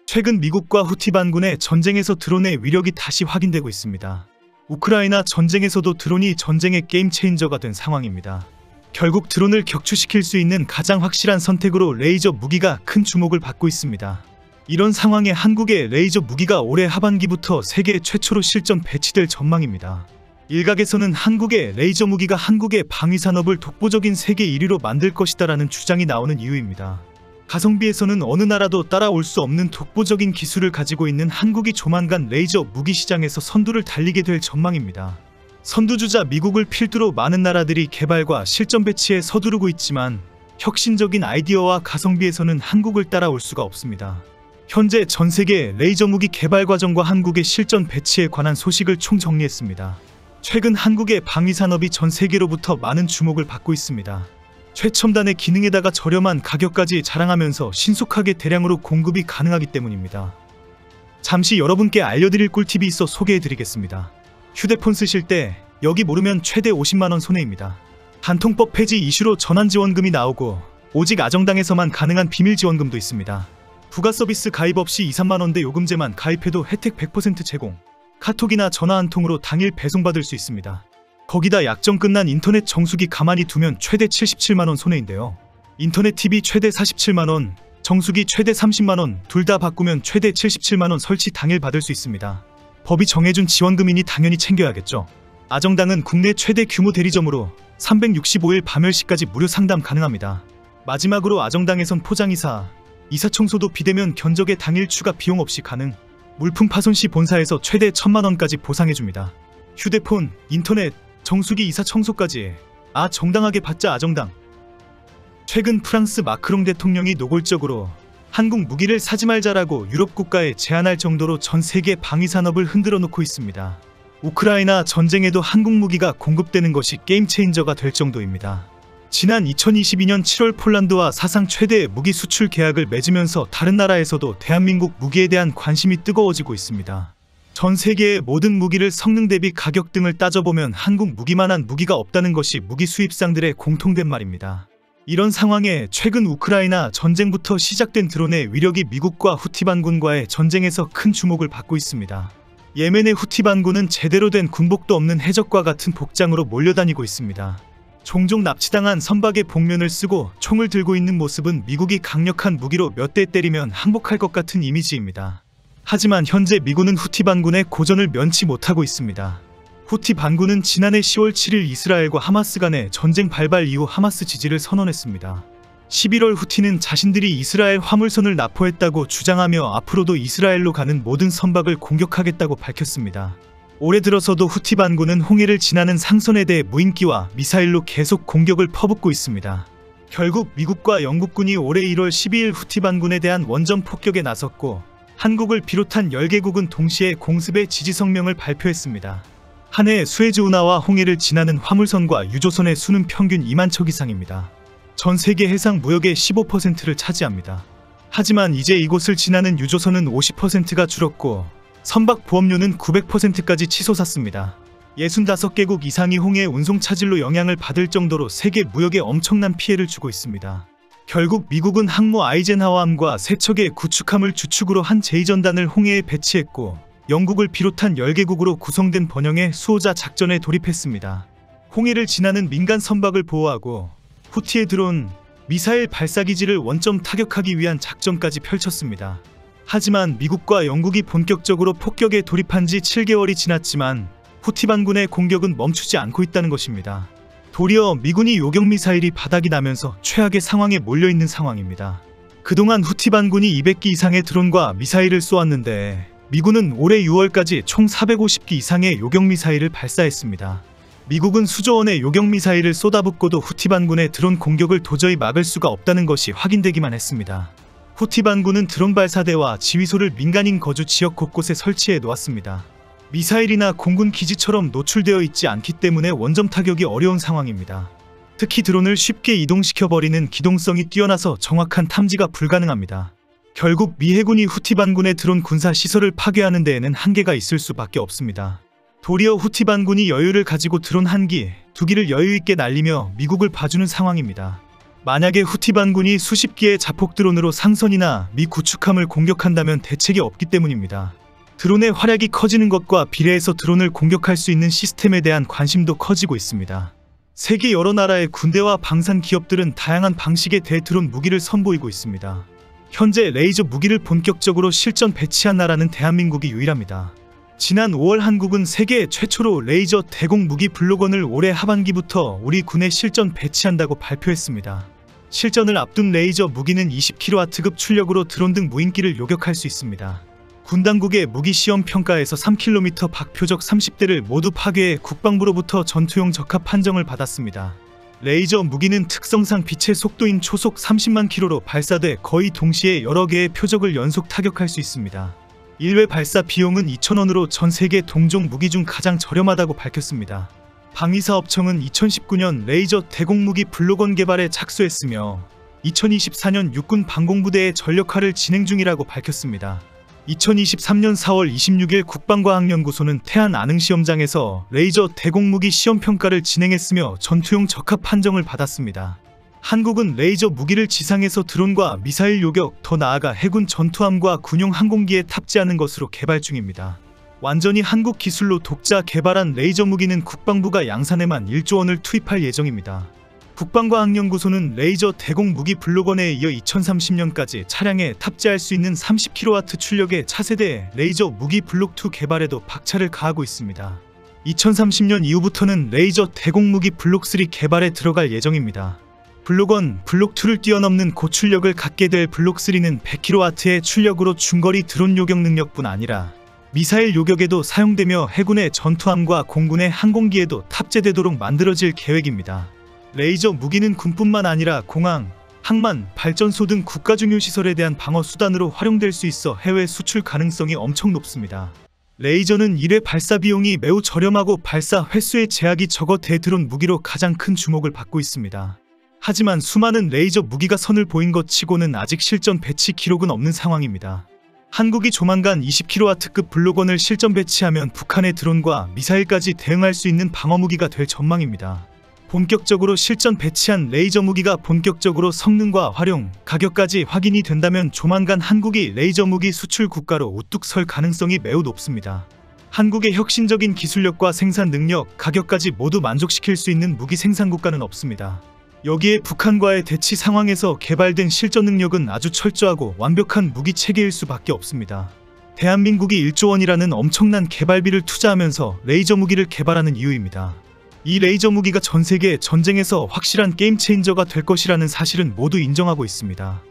최근 미국과 후티 반군의 전쟁에서 드론의 위력이 다시 확인되고 있습니다. 우크라이나 전쟁에서도 드론이 전쟁의 게임 체인저가 된 상황입니다. 결국 드론을 격추시킬 수 있는 가장 확실한 선택으로 레이저 무기가 큰 주목을 받고 있습니다. 이런 상황에 한국의 레이저 무기가 올해 하반기부터 세계 최초로 실전 배치될 전망입니다. 일각에서는 한국의 레이저 무기가 한국의 방위산업을 독보적인 세계 1위로 만들 것이다라는 주장이 나오는 이유입니다. 가성비에서는 어느 나라도 따라올 수 없는 독보적인 기술을 가지고 있는 한국이 조만간 레이저 무기 시장에서 선두를 달리게 될 전망입니다. 선두주자 미국을 필두로 많은 나라들이 개발과 실전 배치에 서두르고 있지만 혁신적인 아이디어와 가성비에서는 한국을 따라올 수가 없습니다. 현재 전 세계 레이저 무기 개발 과정과 한국의 실전 배치에 관한 소식을 총정리했습니다. 최근 한국의 방위산업이 전 세계로부터 많은 주목을 받고 있습니다. 최첨단의 기능에다가 저렴한 가격까지 자랑하면서 신속하게 대량으로 공급이 가능하기 때문입니다. 잠시 여러분께 알려드릴 꿀팁이 있어 소개해드리겠습니다. 휴대폰 쓰실 때 여기 모르면 최대 50만원 손해입니다. 단통법 폐지 이슈로 전환지원금이 나오고 오직 아정당에서만 가능한 비밀지원금도 있습니다. 부가서비스 가입 없이 2~3만원대 요금제만 가입해도 혜택 100% 제공, 카톡이나 전화 한 통으로 당일 배송받을 수 있습니다. 거기다 약정 끝난 인터넷 정수기 가만히 두면 최대 77만원 손해인데요. 인터넷 TV 최대 47만원, 정수기 최대 30만원, 둘 다 바꾸면 최대 77만원 설치 당일 받을 수 있습니다. 법이 정해준 지원금이니 당연히 챙겨야겠죠. 아정당은 국내 최대 규모 대리점으로 365일 밤10시까지 무료 상담 가능합니다. 마지막으로 아정당에선 포장이사, 이사청소도 비대면 견적에 당일 추가 비용 없이 가능, 물품 파손 시 본사에서 최대 1000만원까지 보상해줍니다. 휴대폰, 인터넷, 정수기 이사 청소까지 정당하게 받자 아정당. 최근 프랑스 마크롱 대통령이 노골적으로 한국 무기를 사지 말자라고 유럽 국가에 제안할 정도로 전 세계 방위산업을 흔들어 놓고 있습니다. 우크라이나 전쟁에도 한국 무기가 공급되는 것이 게임 체인저가 될 정도입니다. 지난 2022년 7월 폴란드와 사상 최대의 무기 수출 계약을 맺으면서 다른 나라에서도 대한민국 무기에 대한 관심이 뜨거워지고 있습니다. 전 세계의 모든 무기를 성능 대비 가격 등을 따져보면 한국 무기만한 무기가 없다는 것이 무기 수입상들의 공통된 말입니다. 이런 상황에 최근 우크라이나 전쟁부터 시작된 드론의 위력이 미국과 후티 반군과의 전쟁에서 큰 주목을 받고 있습니다. 예멘의 후티 반군은 제대로 된 군복도 없는 해적과 같은 복장으로 몰려다니고 있습니다. 종종 납치당한 선박의 복면을 쓰고 총을 들고 있는 모습은 미국이 강력한 무기로 몇 대 때리면 항복할 것 같은 이미지입니다. 하지만 현재 미군은 후티 반군의 고전을 면치 못하고 있습니다. 후티 반군은 지난해 10월 7일 이스라엘과 하마스 간의 전쟁 발발 이후 하마스 지지를 선언했습니다. 11월 후티는 자신들이 이스라엘 화물선을 납포했다고 주장하며 앞으로도 이스라엘로 가는 모든 선박을 공격하겠다고 밝혔습니다. 올해 들어서도 후티 반군은 홍해를 지나는 상선에 대해 무인기와 미사일로 계속 공격을 퍼붓고 있습니다. 결국 미국과 영국군이 올해 1월 12일 후티 반군에 대한 원전 폭격에 나섰고 한국을 비롯한 10개국은 동시에 공습의 지지 성명을 발표했습니다. 한 해 수에즈 운하와 홍해를 지나는 화물선과 유조선의 수는 평균 2만 척 이상입니다. 전 세계 해상 무역의 15%를 차지합니다. 하지만 이제 이곳을 지나는 유조선은 50%가 줄었고 선박 보험료는 900%까지 치솟았습니다. 65개국 이상이 홍해 운송 차질로 영향을 받을 정도로 세계 무역에 엄청난 피해를 주고 있습니다. 결국 미국은 항모 아이젠하워함과 3척의 구축함을 주축으로 한 제2전단을 홍해에 배치했고 영국을 비롯한 10개국으로 구성된 번영의 수호자 작전에 돌입했습니다. 홍해를 지나는 민간 선박을 보호하고 후티의 드론, 미사일 발사기지를 원점 타격하기 위한 작전까지 펼쳤습니다. 하지만 미국과 영국이 본격적으로 폭격에 돌입한 지 7개월이 지났지만 후티 반군의 공격은 멈추지 않고 있다는 것입니다. 도리어 미군이 요격미사일이 바닥이 나면서 최악의 상황에 몰려있는 상황입니다. 그동안 후티 반군이 200기 이상의 드론과 미사일을 쏘았는데 미군은 올해 6월까지 총 450기 이상의 요격미사일을 발사했습니다. 미국은 수조원의 요격미사일을 쏟아붓고도 후티 반군의 드론 공격을 도저히 막을 수가 없다는 것이 확인되기만 했습니다. 후티 반군은 드론 발사대와 지휘소를 민간인 거주 지역 곳곳에 설치해 놓았습니다. 미사일이나 공군 기지처럼 노출되어 있지 않기 때문에 원점 타격이 어려운 상황입니다. 특히 드론을 쉽게 이동시켜버리는 기동성이 뛰어나서 정확한 탐지가 불가능합니다. 결국 미 해군이 후티 반군의 드론 군사 시설을 파괴하는 데에는 한계가 있을 수밖에 없습니다. 도리어 후티 반군이 여유를 가지고 드론 1기, 2기를 여유있게 날리며 미국을 봐주는 상황입니다. 만약에 후티 반군이 수십 기의 자폭 드론으로 상선이나 미 구축함을 공격한다면 대책이 없기 때문입니다. 드론의 활약이 커지는 것과 비례해서 드론을 공격할 수 있는 시스템에 대한 관심도 커지고 있습니다. 세계 여러 나라의 군대와 방산 기업들은 다양한 방식의 대드론 무기를 선보이고 있습니다. 현재 레이저 무기를 본격적으로 실전 배치한 나라는 대한민국이 유일합니다. 지난 5월 한국은 세계 최초로 레이저 대공 무기 블록원을 올해 하반기부터 우리 군에 실전 배치한다고 발표했습니다. 실전을 앞둔 레이저 무기는 20kW급 출력으로 드론 등 무인기를 요격할 수 있습니다. 군 당국의 무기 시험 평가에서 3km 밖 표적 30대를 모두 파괴해 국방부로부터 전투용 적합 판정을 받았습니다. 레이저 무기는 특성상 빛의 속도인 초속 30만 km로 발사돼 거의 동시에 여러 개의 표적을 연속 타격할 수 있습니다. 1회 발사 비용은 2,000원으로 전 세계 동종 무기 중 가장 저렴하다고 밝혔습니다. 방위사업청은 2019년 레이저 대공무기 블록원 개발에 착수했으며 2024년 육군 방공부대의 전력화를 진행 중이라고 밝혔습니다. 2023년 4월 26일 국방과학연구소는 태안 안흥시험장에서 레이저 대공무기 시험평가를 진행했으며 전투용 적합 판정을 받았습니다. 한국은 레이저 무기를 지상에서 드론과 미사일 요격, 더 나아가 해군 전투함과 군용 항공기에 탑재하는 것으로 개발 중입니다. 완전히 한국 기술로 독자 개발한 레이저 무기는 국방부가 양산에만 1조 원을 투입할 예정입니다. 국방과학연구소는 레이저 대공 무기 블록원에 이어 2030년까지 차량에 탑재할 수 있는 30kW 출력의 차세대 레이저 무기 블록2 개발에도 박차를 가하고 있습니다. 2030년 이후부터는 레이저 대공 무기 블록3 개발에 들어갈 예정입니다. 블록1, 블록2를 뛰어넘는 고출력을 갖게 될 블록3는 100kW의 출력으로 중거리 드론 요격 능력뿐 아니라 미사일 요격에도 사용되며 해군의 전투함과 공군의 항공기에도 탑재되도록 만들어질 계획입니다. 레이저 무기는 군뿐만 아니라 공항, 항만, 발전소 등 국가 중요 시설에 대한 방어 수단으로 활용될 수 있어 해외 수출 가능성이 엄청 높습니다. 레이저는 1회 발사 비용이 매우 저렴하고 발사 횟수의 제약이 적어 대드론 무기로 가장 큰 주목을 받고 있습니다. 하지만 수많은 레이저 무기가 선을 보인 것 치고는 아직 실전 배치 기록은 없는 상황입니다. 한국이 조만간 20kW급 블록원을 실전 배치하면 북한의 드론과 미사일까지 대응할 수 있는 방어무기가 될 전망입니다. 본격적으로 실전 배치한 레이저 무기가 본격적으로 성능과 활용, 가격까지 확인이 된다면 조만간 한국이 레이저 무기 수출 국가로 우뚝 설 가능성이 매우 높습니다. 한국의 혁신적인 기술력과 생산 능력, 가격까지 모두 만족시킬 수 있는 무기 생산 국가는 없습니다. 여기에 북한과의 대치 상황에서 개발된 실전 능력은 아주 철저하고 완벽한 무기 체계일 수밖에 없습니다. 대한민국이 1조 원이라는 엄청난 개발비를 투자하면서 레이저 무기를 개발하는 이유입니다. 이 레이저 무기가 전 세계 전쟁에서 확실한 게임 체인저가 될 것이라는 사실은 모두 인정하고 있습니다.